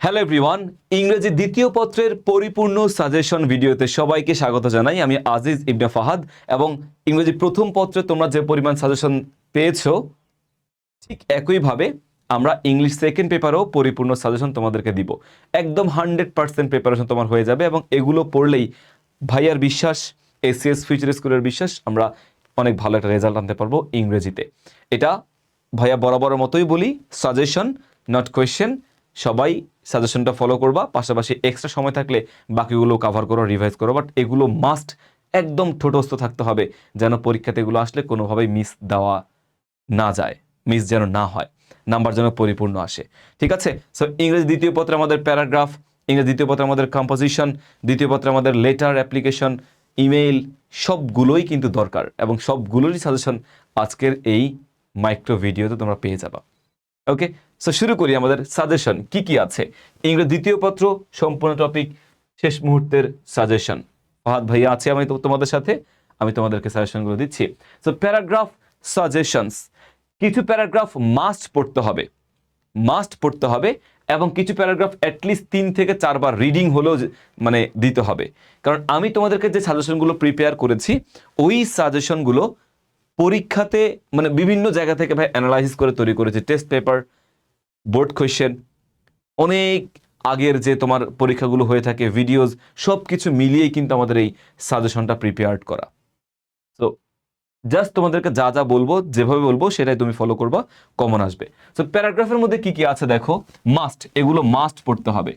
Hello everyone, ইংরেজি দ্বিতীয় পত্রের পরিপূর্ণ সাজেশন ভিডিওতে সবাইকে স্বাগত জানাই। আমি আজিজ ইবনে ফাহাদ এবং ইংরেজি প্রথম পত্রে তোমরা যে পরিমাণ সাজেশন পেয়েছো ঠিক একইভাবে আমরা ইংলিশ সেকেন্ড পেপারও পরিপূর্ণ সাজেশন তোমাদেরকে দিব। একদম 100% প্রিপারেশন তোমার হয়ে যাবে এবং এগুলো পড়লেই ভাইয়ার বিশ্বাস, এসিএস ফিউচার স্কুলের বিশ্বাস আমরা অনেক ভালো একটা রেজাল্ট আনতে পারবো ইংরেজিতে। এটা ভাইয়া বরাবরের মতোই বলি, সাজেশন নট কোয়েশ্চেন। সবাই সাজেশনটা ফলো করবা, পাশাপাশি এক্সট্রা সময় থাকলে বাকিগুলো কাভার করো, রিভাইজ করো, বাট এগুলো মাস্ট একদম ঠোঁটস্থ থাকতে হবে যেন পরীক্ষাতে এগুলো আসলে কোনোভাবেই মিস দেওয়া না যায়, মিস যেন না হয়, নাম্বার যেন পরিপূর্ণ আসে। ঠিক আছে? সো ইংরেজি দ্বিতীয় পত্রে আমাদের প্যারাগ্রাফ, ইংরেজি দ্বিতীয় পত্রে আমাদের কম্পোজিশন, দ্বিতীয় পত্রে আমাদের লেটার, অ্যাপ্লিকেশন, ইমেইল সবগুলোই কিন্তু দরকার এবং সবগুলোরই সাজেশন আজকের এই মাইক্রো ভিডিওতে তোমরা পেয়ে যাবা। ওকে, সো শুরু করি আমাদের সাজেশন কি কি আছে। ইংরেজি দ্বিতীয় পত্র সম্পূর্ণ টপিক, শেষ মুহূর্তের সাজেশন। ফাহাদ ভাইয়া আছে আমি তোমাদের সাথে, আমি তোমাদেরকে সাজেশনগুলো দিচ্ছি। সো প্যারাগ্রাফ সাজেশনস, কিছু প্যারাগ্রাফ মাস্ট পড়তে হবে, মাস্ট পড়তে হবে এবং কিছু প্যারাগ্রাফ অ্যাটলিস্ট 3 থেকে 4 বার রিডিং হলেও মানে দিতে হবে। কারণ আমি তোমাদেরকে যে সাজেশনগুলো প্রিপেয়ার করেছি ওই সাজেশনগুলো পরীক্ষাতে মানে বিভিন্ন জায়গা থেকে ভাই অ্যানালাইসিস করে তৈরি করেছি। টেস্ট পেপার, বোর্ড কোয়েশ্চেন, অনেক আগের যে তোমার পরীক্ষাগুলো হয়ে থাকে, ভিডিওস, সব কিছু মিলিয়েই কিন্তু আমাদের এই সাজেশনটা প্রিপেয়ার্ড করা। সো জাস্ট তোমাদেরকে যা যা বলবো, যেভাবে বলবো সেটাই তুমি ফলো করবা, কমন আসবে। সো প্যারাগ্রাফের মধ্যে কি কি আছে দেখো। মাস্ট, এগুলো মাস্ট পড়তে হবে,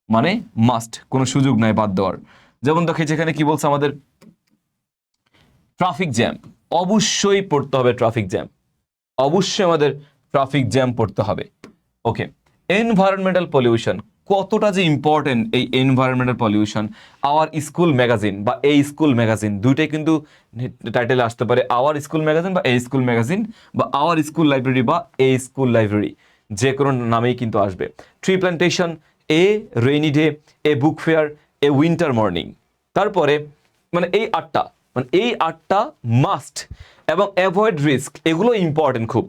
মানে মাস্ট, কোনো সুযোগ নাই বাদ দেওয়ার। যেমন দেখো যেখানে কি বলছে আমাদের, ট্রাফিক জ্যাম অবশ্যই পড়তে হবে, ট্রাফিক জ্যাম অবশ্যই আমাদের ট্রাফিক জ্যাম পড়তে হবে। ওকে, এনভায়রনমেন্টাল পলিউশন কতটা যে ইম্পর্টেন্ট, এই environmental pollution. Our school magazine বা এই স্কুল ম্যাগাজিন দুইটাই কিন্তু টাইটেলে আসতে পারে, আওয়ার স্কুল ম্যাগাজিন বা এই স্কুল ম্যাগাজিন, বা আওয়ার স্কুল লাইব্রেরি বা এই স্কুল লাইব্রেরি, যে কোনো নামেই কিন্তু আসবে। Tree plantation, A rainy day, A book fair, a winter morning. তারপরে মানে এই আটটা, মানে এই আটটা মাস্ট। এবং অ্যাভয়েড রিস্ক, এগুলো ইম্পর্টেন্ট খুব,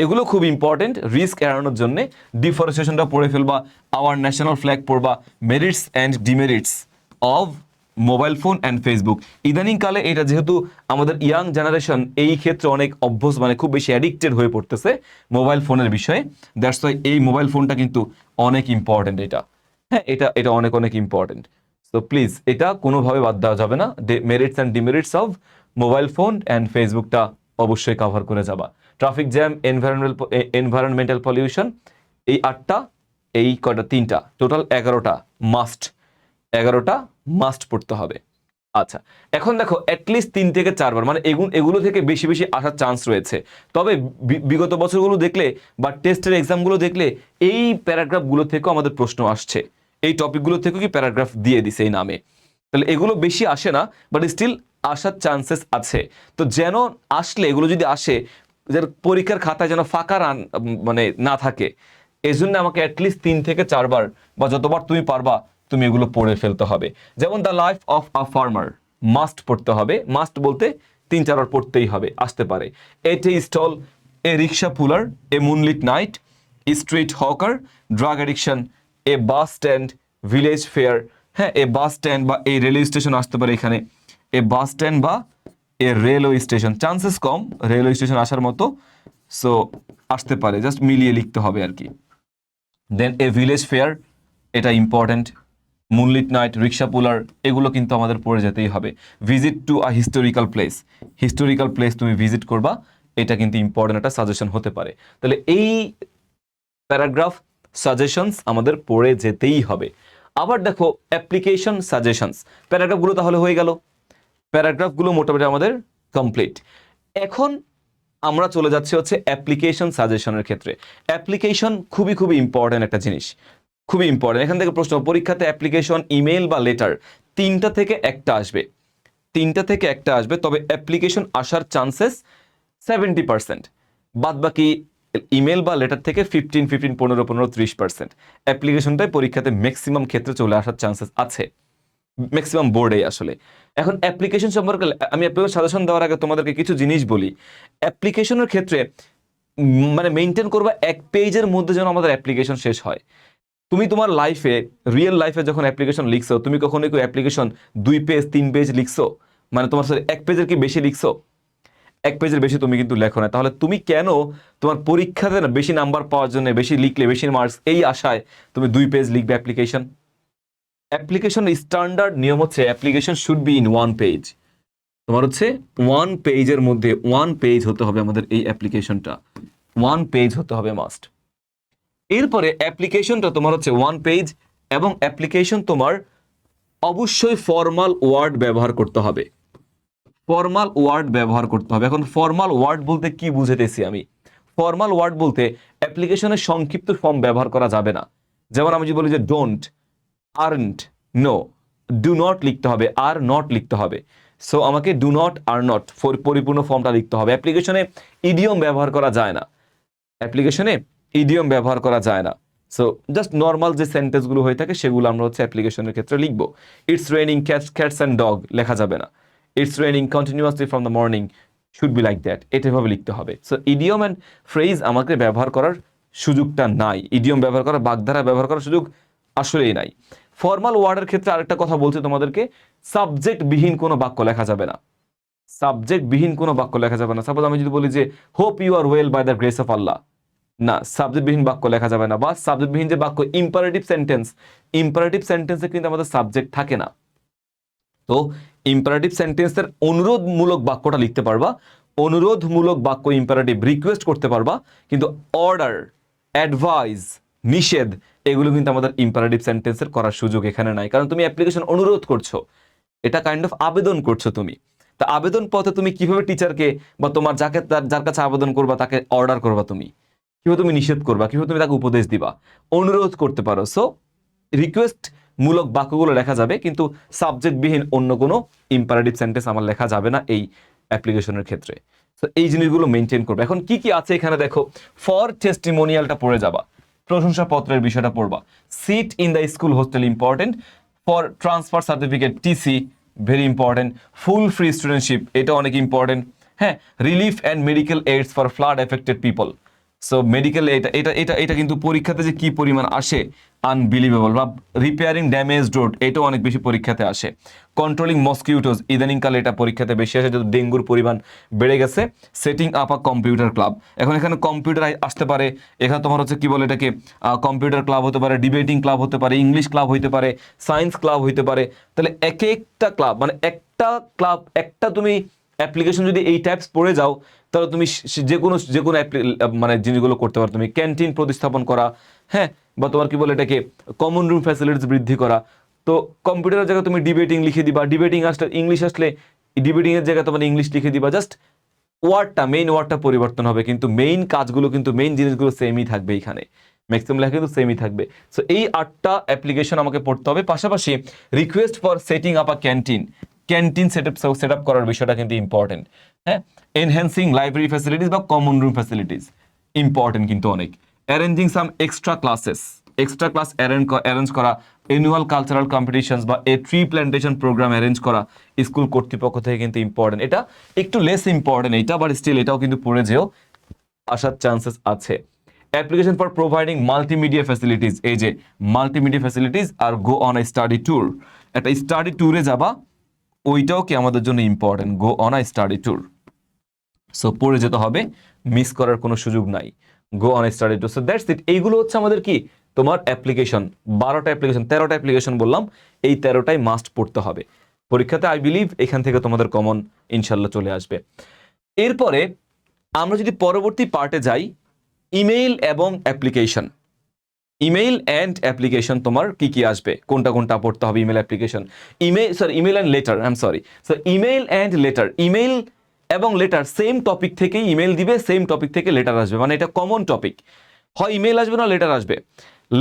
এগুলো খুব ইম্পর্টেন্ট রিস্ক এড়ানোর জন্য। ডিফরেস্টেশনটা পড়ে ফেলবা, আওয়ার ন্যাশনাল ফ্ল্যাগ পড়বা, merits and demerits of mobile phone and Facebook. ইদানিংকালে এটা যেহেতু আমাদের ইয়াং জেনারেশন এই ক্ষেত্রে অনেক অভ্যস্ত, মানে খুব বেশি অ্যাডিক্টেড হয়ে পড়তেছে মোবাইল ফোনের বিষয়ে, দ্যাটস ওয়াই এই মোবাইল ফোনটা কিন্তু অনেক ইম্পর্টেন্ট। এটা হ্যাঁ, এটা এটা অনেক অনেক ইম্পর্টেন্ট। সো প্লিজ এটা কোনোভাবে বাদ দেওয়া যাবে না। Merits and demerits of mobile phone and ফেসবুকটা অবশ্যই কভার করে যাবা। ট্রাফিক জ্যাম, এনভায়রনমেন্টাল পলিউশন, এই আটটা, এই কটা, তিনটা, টোটাল 11টা মাস্ট, 11টা মাস্ট পড়তে হবে। আচ্ছা, এখন দেখো অ্যাটলিস্ট 3 থেকে 4 বার, মানে এগুলো থেকে বেশি বেশি আসার চান্স রয়েছে। তবে বিগত বছরগুলো দেখলে বা টেস্টের এক্সামগুলো দেখলে এই প্যারাগ্রাফগুলো থেকেও আমাদের প্রশ্ন আসছে, এই টপিকগুলো থেকেও কি প্যারাগ্রাফ দিয়ে দিছে এই নামে। তাহলে এগুলো বেশি আসে না, বাট স্টিল আসার চান্সেস আছে। তো যেন আসলে এগুলো যদি আসে, যেন পরীক্ষার খাতায় যেন ফাঁকা মানে না থাকে, এই জন্য আমাকে অ্যাটলিস্ট 3 থেকে 4 বার বা যতবার তুমি পারবা তুমি এগুলো পড়ে ফেলতে হবে। যেমন the life of a farmer must পড়তে হবে, মাস্ট বলতে 3-4 বার পড়তেই হবে, আসতে পারে। At a stall, a rickshaw puller, a moonlit night, street hawker, drug addiction, a bus stand, village fair. হ্যাঁ, এ বাস স্ট্যান্ড বা এই রেলওয়ে স্টেশন আসতে পারে এখানে, এ বাস স্ট্যান্ড বা এ রেলওয়ে স্টেশন, চান্সেস কম রেলওয়ে স্টেশন আসার মতো, সো আসতে পারে, জাস্ট মিলিয়ে লিখতে হবে আর কি। দেন এ ভিলেজ ফেয়ার, এটা ইম্পর্টেন্ট। মুনলিট নাইট, রিক্সা পুলার, এগুলো কিন্তু আমাদের পড়ে যেতেই হবে। Visit to a historical place, historical place তুমি ভিজিট করবা, এটা কিন্তু ইম্পর্টেন্ট একটা সাজেশন হতে পারে। তাহলে এই প্যারাগ্রাফ সাজেশনস আমাদের পড়ে যেতেই হবে। আবার দেখো অ্যাপ্লিকেশন সাজেশনস, প্যারাগ্রাফগুলো তাহলে হয়ে গেল, প্যারাগ্রাফগুলো মোটামুটি আমাদের কমপ্লিট। এখন আমরা চলে যাচ্ছি হচ্ছে অ্যাপ্লিকেশন সাজেশনের ক্ষেত্রে। অ্যাপ্লিকেশন খুবই খুবই ইম্পর্টেন্ট একটা জিনিস, খুবই ইম্পর্টেন্ট। এখান থেকে প্রশ্ন, পরীক্ষাতে অ্যাপ্লিকেশন, ইমেল বা লেটার 3টা থেকে একটা আসবে, 3টা থেকে একটা আসবে, তবে অ্যাপ্লিকেশন আসার চান্সেস 70%, বাদ বাকি ইমেল বা লেটার থেকে 15-15-15-30%। অ্যাপ্লিকেশনটাই পরীক্ষাতে ম্যাক্সিমাম ক্ষেত্রে চলে আসার চান্সেস আছে, ম্যাক্সিমাম বোর্ডে আসলে। এখন অ্যাপ্লিকেশন সম্পর্কে আমি আপনাদের সাজেশন দেওয়ার আগে তোমাদেরকে কিছু জিনিস বলি। অ্যাপ্লিকেশনের ক্ষেত্রে মানে মেনটেন করবা 1 পেজের মধ্যে যেন আমাদের অ্যাপ্লিকেশন শেষ হয়। তুমি তোমার লাইফে, রিয়েল লাইফে যখন অ্যাপ্লিকেশন লিখছো, তুমি কখনো কেউ অ্যাপ্লিকেশন 2 পেজ 3 পেজ লিখছো? মানে তোমার সাথে 1 পেজের কি বেশি লিখছো? 1 পেজের বেশি তুমি কিন্তু লেখো না। তাহলে তুমি কেন তোমার পরীক্ষাতে না বেশি নাম্বার পাওয়ার জন্য, বেশি লিখলে বেশি মার্কস, এই আশায় তুমি 2 পেজ লিখবে অ্যাপ্লিকেশন? অ্যাপ্লিকেশন স্ট্যান্ডার্ড নিয়ম হচ্ছে application should be in 1 page. তোমার হচ্ছে 1 পেজের মধ্যে 1 পেজ হতে হবে আমাদের এই অ্যাপ্লিকেশনটা, 1 পেজ হতে হবে মাস্ট। এরপরে অ্যাপ্লিকেশনটা তোমার হচ্ছে 1 পেজ, এবং অ্যাপ্লিকেশন তোমার অবশ্যই ফর্মাল ওয়ার্ড ব্যবহার করতে হবে, ফর্মাল ওয়ার্ড ব্যবহার করতে হবে। এখন ফর্মাল ওয়ার্ড বলতে কি বুঝাইতেছি আমি? ফর্মাল ওয়ার্ড বলতে অ্যাপ্লিকেশনের সংক্ষিপ্ত ফর্ম ব্যবহার করা যাবে না। যেমন আমি যদি বলি যে don't, aren't, no, do not লিখতে হবে, আর নট লিখতে হবে। সো আমাকে ডু নট, আর নট পরিপূর্ণ ফর্মটা লিখতে হবে। অ্যাপ্লিকেশনে ইডিয়ম ব্যবহার করা যায় না, অ্যাপ্লিকেশনে ইডিয়ম ব্যবহার করা যায় না। সো জাস্ট নর্মাল যে সেন্টেন্সগুলো হয়ে থাকে সেগুলো আমরা হচ্ছে অ্যাপ্লিকেশনের ক্ষেত্রে লিখবো। It's raining cats and dog লেখা যাবে না। It's raining continuously from the morning should be like that, এটাভাবে লিখতে হবে। সো ইডিয়ম অ্যান্ড ফ্রেজ আমাকে ব্যবহার করার সুযোগটা নাই, ইডিয়ম ব্যবহার করার, বাগধারা ব্যবহার করার সুযোগ আসলেই নাই। ফর্মাল ওয়ার্ডের ক্ষেত্রে আরেকটা কথা বলছি তোমাদেরকে, সাবজেক্টবিহীন কোনো বাক্য লেখা যাবে না, সাবজেক্টবিহীন কোনো বাক্য লেখা যাবে না। সাপোজ আমি যদি বলি যে hope you are well by the grace of Allah, না, সাবজেক্টবিহীন বাক্য লেখা যাবে না। বা সাবজেক্টবিহীন যে বাক্য ইম্পারেটিভ সেন্টেন্স, ইম্পারেটিভ সেন্টেন্সে কিন্তু আমাদের সাবজেক্ট থাকে না। তো ইম্পারেটিভ সেন্টেন্সের অনুরোধমূলক বাক্যটা লিখতে পারবা, অনুরোধমূলক বাক্য ইম্পারেটিভ, রিকোয়েস্ট করতে পারবা, কিন্তু অর্ডার, অ্যাডভাইস, নিষেধ, এগুলো কিন্তু আমাদের ইম্পারেটিভ সেন্টেন্সের করার সুযোগ এখানে নাই। কারণ তুমি অ্যাপ্লিকেশন অনুরোধ করছো, এটা কাইন্ড অফ আবেদন করছো তুমি। তা আবেদন পথে তুমি কিভাবে টিচারকে বা তোমার যার কাছে আবেদন করবা তাকে অর্ডার করবা, তুমি কিভাবে তুমি নিষেধ করবা, কিভাবে তুমি তাকে উপদেশ দিবা? অনুরোধ করতে পারো। সো রিকোয়েস্ট মূলক বাক্যগুলো লেখা যাবে, কিন্তু সাবজেক্টবিহীন অন্য কোনো ইম্পারেটিভ সেন্টেন্স আমার লেখা যাবে না এই অ্যাপ্লিকেশনের ক্ষেত্রে। তো এই জিনিসগুলো মেনটেন করবে। এখন কি কি আছে এখানে দেখো, ফর টেস্টিমোনিয়ালটা পড়ে যাবা, প্রশংসাপত্রের বিষয়টা পড়বা। Sit in the school hostel important. For transfer certificate, TC, very important. Full free studentship, এটা অনেক ইম্পর্টেন্ট। হ্যাঁ, relief and medical aids for flood affected people. So medical, এটা এটা এটা এটা কিন্তু পরীক্ষাতে যে কি পরিমাণ আসে আনবিলিভেবল। বা রিপেয়ারিং ড্যামেজ রোড, এটাও অনেক বেশি পরীক্ষাতে আসে। কন্ট্রোলিং মসকিউটোজ, ইদানিংকালে এটা পরীক্ষাতে বেশি আসে যেহেতু ডেঙ্গুর পরিমাণ বেড়ে গেছে। সেটিং আপ আ কম্পিউটার ক্লাব, এখন এখানে কম্পিউটার আসতে পারে, এখানে তোমার হচ্ছে কি বলে এটাকে, কম্পিউটার ক্লাব হতে পারে, ডিবেটিং ক্লাব হতে পারে, ইংলিশ ক্লাব হতে পারে, সায়েন্স ক্লাব হতে পারে। তাহলে এক একটা ক্লাব, মানে একটা ক্লাব, একটা তুমি অ্যাপ্লিকেশন যদি এই টাইপস পড়ে যাও, তাহলে তুমি যে কোনো মানে জিনিসগুলো করতে পারো। তুমি ক্যান্টিন প্রতিস্থাপন করা, হ্যাঁ, বা তোমার কি বলে এটাকে কমন রুম ফ্যাসিলিটিস বৃদ্ধি করা। তো কম্পিউটারের জায়গায় তুমি ডিবেটিং লিখে দিবা, ডিবেটিং আসলে ইংলিশ আসলে ডিবেটিং এর জায়গায় তোমার ইংলিশ লিখে দিবা। জাস্ট ওয়ার্ডটা, মেইন ওয়ার্ডটা পরিবর্তন হবে, কিন্তু মেইন কাজগুলো কিন্তু, মেইন জিনিসগুলো সেমই থাকবে এখানে, ম্যাক্সিমাম লেখা কিন্তু সেমই থাকবে। সো এই 8টা অ্যাপ্লিকেশন আমাকে পড়তে হবে। পাশাপাশি request for setting up a canteen, canteen set up করার বিষয়টা কিন্তু ইম্পর্টেন্ট। হ্যাঁ, এনহ্যান্সিং লাইব্রেরি ফ্যাসিলিটিস বা কমন রুম ফ্যাসিলিটিস ইম্পর্টেন্ট কিন্তু অনেক। Arranging some extra classes, extra class arrange করা, অ্যানুয়াল কালচারাল কম্পিটিশনস বা a tree plantation programme arrange করা স্কুল কর্তৃপক্ষ থেকে কিন্তু ইম্পর্টেন্ট। এটা একটু লেস ইম্পর্টেন্ট এটা, বাট স্টিল এটাও কিন্তু পড়ে যেও, আসার চান্সেস আছে। Application for providing multimedia facilities, এই যে মাল্টিমিডিয়া ফ্যাসিলিটিস আর go on a study tour, একটা স্টাডি ট্যুরে যাবা, ওইটাও কি আমাদের জন্য important, go on a study tour. So পড়ে যেতে হবে, মিস করার কোনো সুযোগ নাই, go on study tour. So that's it. এইগুলো হচ্ছে আমাদের কি, তোমার অ্যাপ্লিকেশন, 12টা অ্যাপ্লিকেশন, 13টা অ্যাপ্লিকেশন বললাম, এই 13টাই মাস্ট পড়তে হবে পরীক্ষাতে। আই বিলিভ এখান থেকে তোমাদের কমন ইনশাল্লাহ চলে আসবে। এরপরে আমরা যদি পরবর্তী পার্টে যাই, ইমেইল এবং অ্যাপ্লিকেশন, ইমেইল অ্যান্ড অ্যাপ্লিকেশন তোমার কি কি আসবে, কোনটা কোনটা পড়তে হবে। Email application, email and letter, I am sorry. So email and letter, email এবং লেটার সেম টপিক থেকেই ইমেল দিবে, সেম টপিক থেকে লেটার আসবে, মানে এটা কমন টপিক। হয় ইমেল আসবে না লেটার আসবে।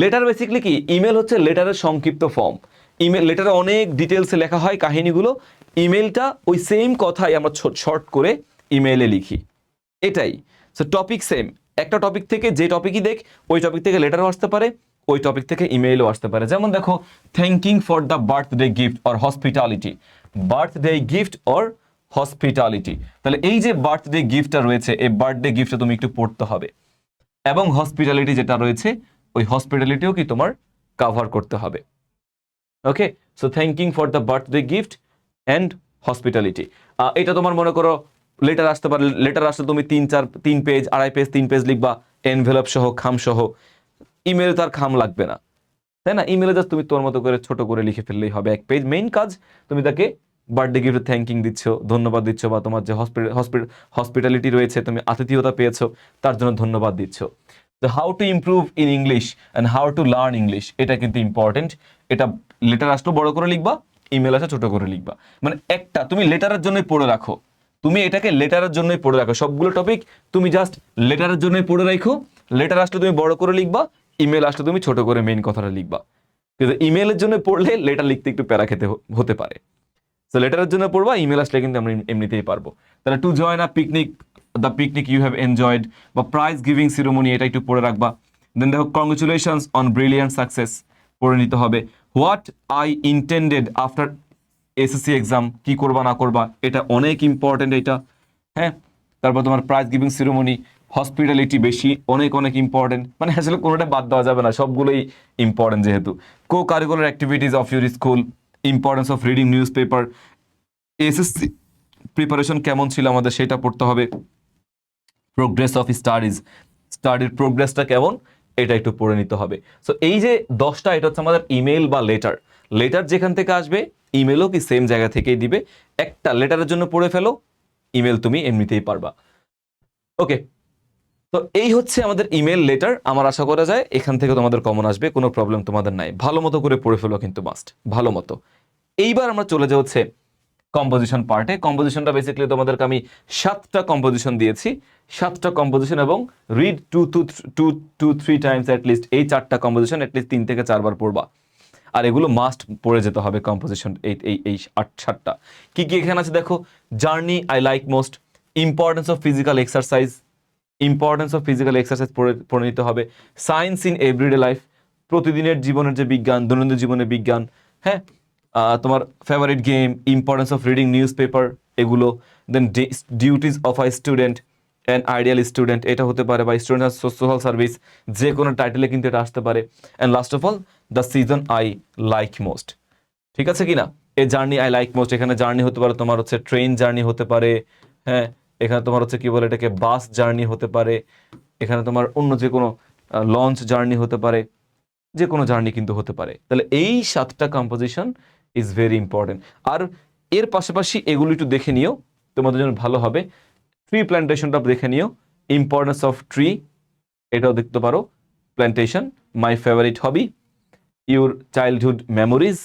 লেটার বেসিক্যালি কি, ইমেল হচ্ছে লেটারের সংক্ষিপ্ত ফর্ম। ইমেল, লেটারে অনেক ডিটেলসে লেখা হয় কাহিনীগুলো, ইমেলটা ওই সেম কথাই আমরা শর্ট করে ইমেইলে লিখি, এটাই। সো টপিক সেম, একটা টপিক থেকে যে টপিকই দেখ, ওই টপিক থেকে লেটারও আসতে পারে, ওই টপিক থেকে ইমেইলও আসতে পারে। যেমন দেখো, thanking for the birthday gift or hospitality, birthday gift or hospitality. তাহলে এই যে বার্থডে গিফটটা রয়েছে, এই বার্থডে গিফটটা তুমি একটু পড়তে হবে, এবং হসপিটালিটি যেটা রয়েছে, ওই হসপিটালিটিও কি তোমার কাভার করতে হবে। Okay, so thanking for the birthday gift and hospitality. এটা তোমার মনে করো লেটার আসতে পারে, লেটার আসলে তুমি 3 পেজ 2.5 পেজ 3 পেজ লিখবা, এনভেলপ সহ খাম সহ। ইমেলে তার খাম লাগবে না, তাই না? ইমেলে জাস্ট তুমি তোর মতো করে ছোট করে লিখে ফেললেই হবে 1 পেজ। মেইন কাজ তুমি তাকে বার্থডে গিফট থ্যাঙ্কিং দিচ্ছ, ধন্যবাদ দিচ্ছ, বা তোমার যে হসপিটালিটি রয়েছে, তুমি আতিথেয়তা পেয়েছো, তার জন্য ধন্যবাদ দিচ্ছ। তো how to improve in English and how to learn English, এটা কিন্তু ইম্পর্টেন্ট। এটা লেটার আসলেও বড় করে লিখবা, ইমেল আসলে ছোট করে লিখবা। মানে একটা তুমি লেটারের জন্যই পড়ে রাখো, তুমি এটাকে লেটারের জন্যই পড়ে রাখো, সবগুলো টপিক তুমি জাস্ট লেটারের জন্যই পড়ে রাখো। লেটার আসলে তুমি বড় করে লিখবা, ইমেল আসলে তুমি ছোট করে মেইন কথাটা লিখবা। কিন্তু ইমেলের জন্য পড়লে লেটার লিখতে একটু প্যারা খেতে হতে পারে। তো লেটারের জন্য পড়বা, ইমেল আসলে কিন্তু আমরা এমনিতেই পারবো। তাহলে to join a picnic, the picnic you have enjoyed, বা প্রাইজ গিভিং সিরিমনি, এটা একটু পড়ে রাখবা। দেন দেখো কংগ্রেচুলেশনস অন ব্রিলিয়ান্ট সাকসেস, পড়ে নিতে হবে। What I intended after SSC exam, কি করবা না করবা, এটা অনেক ইম্পর্টেন্ট এটা। হ্যাঁ, তারপর তোমার প্রাইজ গিভিং সিরিমনি, হসপিটালিটি বেশি অনেক অনেক ইম্পর্টেন্ট, মানে আসলে কোনোটা বাদ দেওয়া যাবে না, সবগুলোই ইম্পর্টেন্ট যেহেতু। Co curricular activities of your school, importance of reading news paper, SSC preparation কেমন ছিল আমাদের সেটা পড়তে হবে। প্রোগ্রেস অফ স্টাডিজ, স্টাডির প্রোগ্রেসটা কেমন, এটা একটু পড়ে নিতে হবে। সো এই যে 10টা, এটা হচ্ছে আমাদের ইমেল বা লেটার। লেটার যেখান থেকে আসবে, ইমেলও কি সেম জায়গা থেকেই দিবে। একটা লেটারের জন্য পড়ে ফেলো, ইমেল তুমি এমনিতেই পারবা। ওকে, তো এই হচ্ছে আমাদের ইমেল লেটার। আমার আশা করা যায় এখান থেকে তোমাদের কমন আসবে, কোনো প্রবলেম তোমাদের নাই। ভালো মতো করে পড়ে ফেলো কিন্তু মাস্ট, ভালো মতো। এইবার আমরা চলে যাওয়া হচ্ছে কম্পোজিশন পার্টে। কম্পোজিশনটা বেসিক্যালি তোমাদেরকে আমি 7টা কম্পোজিশন দিয়েছি, 7টা কম্পোজিশন, এবং রিড 2 to 3 টাইমস অ্যাটলিস্ট। এই 4টা কম্পোজিশন অ্যাটলিস্ট 3 থেকে 4 বার পড়বা, আর এগুলো মাস্ট পড়ে যেতে হবে কম্পোজিশন। এই 7টা কি কি এখানে আছে দেখো। Journey I like most, importance of physical exercise, importance of physical exercise পড়ে নিতে হবে। সায়েন্স ইন এভরিডে লাইফ, প্রতিদিনের জীবনের যে বিজ্ঞান, দৈনন্দিন জীবনের বিজ্ঞান। হ্যাঁ, তোমার favourite game, importance of reading newspaper, এগুলো। Then duties of I student and ideal student, এটা হতে পারে, বা স্টুডেন্ট অ্যাজ সোশ্যাল সার্ভিস, যে কোনো টাইটেলে কিন্তু এটা আসতে পারে। And last of all the season I like most. ঠিক আছে কিনা? এই জার্নি আই লাইক মোস্ট, এখানে জার্নি হতে পারে তোমার হচ্ছে ট্রেন জার্নি হতে পারে। হ্যাঁ, এখানে তোমার হচ্ছে কি বলে এটাকে, বাস জার্নি হতে পারে। এখানে তোমার অন্য যে কোনো লঞ্চ জার্নি হতে পারে, যে কোনো জার্নি কিন্তু হতে পারে। তাহলে এই 7টা কম্পোজিশন ইজ ভেরি ইম্পর্টেন্ট। আর এর পাশাপাশি এগুলো একটু দেখে নিও, তোমাদের জন্য ভালো হবে। ট্রি প্ল্যান্টেশনটা দেখে নিও, ইম্পর্টেন্স অফ ট্রি, এটাও দেখতে পারো। Plantation, my favourite hobby, your childhood memories,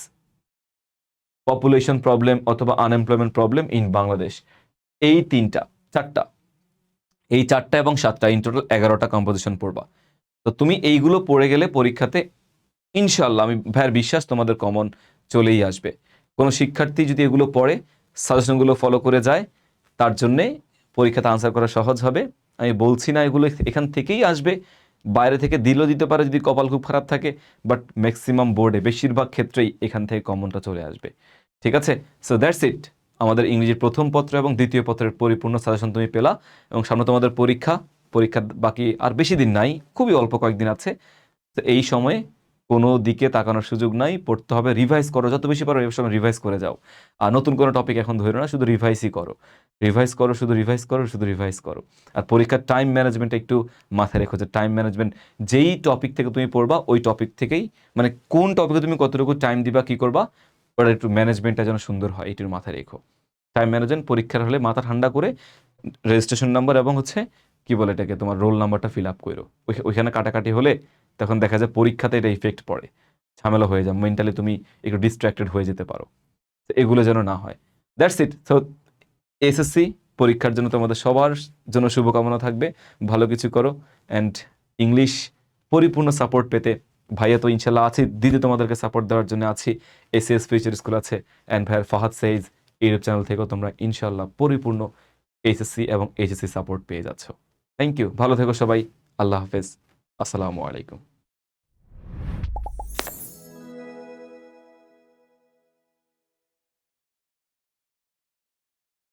population problem অথবা আনএমপ্লয়মেন্ট প্রবলেম ইন বাংলাদেশ। এই 4টা, এই 4টা এবং 7টা, ইন টোটাল 11টা কম্পোজিশন পড়বা। তো তুমি এইগুলো পড়ে গেলে পরীক্ষাতে ইনশাল্লাহ, আমি ভাইয়ের বিশ্বাস, তোমাদের কমন চলেই আসবে। কোনো শিক্ষার্থী যদি এগুলো পড়ে, সাজেশনগুলো ফলো করে যায়, তার জন্যে পরীক্ষাতে আনসার করা সহজ হবে। আমি বলছি না এগুলো এখান থেকেই আসবে, বাইরে থেকে দিলেও দিতে পারে যদি কপাল খুব খারাপ থাকে, বাট ম্যাক্সিমাম বোর্ডে বেশিরভাগ ক্ষেত্রেই এখান থেকে কমনটা চলে আসবে। ঠিক আছে, সো দ্যাটস ইট। আমাদের ইংরেজির প্রথম পত্র এবং দ্বিতীয় পত্রের পরিপূর্ণ সাজেশন তুমি পেলা, এবং সামনে তোমাদের পরীক্ষা বাকি আর বেশি দিন নাই, খুবই অল্প কয়েকদিন আছে। তো এই সময়ে কোনো দিকে তাকানোর সুযোগ নাই, পড়তে হবে, রিভাইজ করো, যত বেশি পারো এই সময় রিভাইজ করে যাও। আর নতুন কোনো টপিক এখন ধরো না, শুধু রিভাইজই করো, শুধু রিভাইজ করো। আর পরীক্ষার টাইম ম্যানেজমেন্টটা একটু মাথায় রেখো, যে টাইম ম্যানেজমেন্ট, যেই টপিক থেকে তুমি পড়বা ওই টপিক থেকেই, মানে কোন টপিকে তুমি কতটুকু টাইম দিবা, কি করবা, ওটা একটু ম্যানেজমেন্টটা যেন সুন্দর হয়, এটির মাথায় রেখো। টাইম ম্যানেজমেন্ট পরীক্ষার হলে মাথা ঠান্ডা করে রেজিস্ট্রেশন নাম্বার এবং হচ্ছে কি বলে এটাকে, তোমার রোল নাম্বারটা ফিল আপ করো। ওইখানে কাটাকাটি হলে তখন দেখা যায় পরীক্ষাতে এটা ইফেক্ট পড়ে, ঝামেলা হয়ে যায়, মেন্টালি তুমি একটু ডিস্ট্র্যাক্টেড হয়ে যেতে পারো। তো এগুলো যেন না হয়। That's it. সো এসএসসি পরীক্ষার জন্য তোমাদের সবার জন্য শুভকামনা থাকবে, ভালো কিছু করো। অ্যান্ড ইংলিশ পরিপূর্ণ সাপোর্ট পেতে ভাইয়া তো ইনশাল্লাহ আছি, দিদি তোমাদেরকে সাপোর্ট দেওয়ার জন্য আছি। এসএস ফিউচার স্কুল আছে, অ্যান্ড ভাইয়ার ফাহাদ সেইজ ইউটিউব চ্যানেল থেকেও তোমরা ইনশাল্লাহ পরিপূর্ণ এইচএসসি এবং এইচএসসি সাপোর্ট পেয়ে যাচ্ছ। থ্যাংক ইউ, ভালো থেকো সবাই, আল্লাহ হাফেজ, আসসালামু আলাইকুম।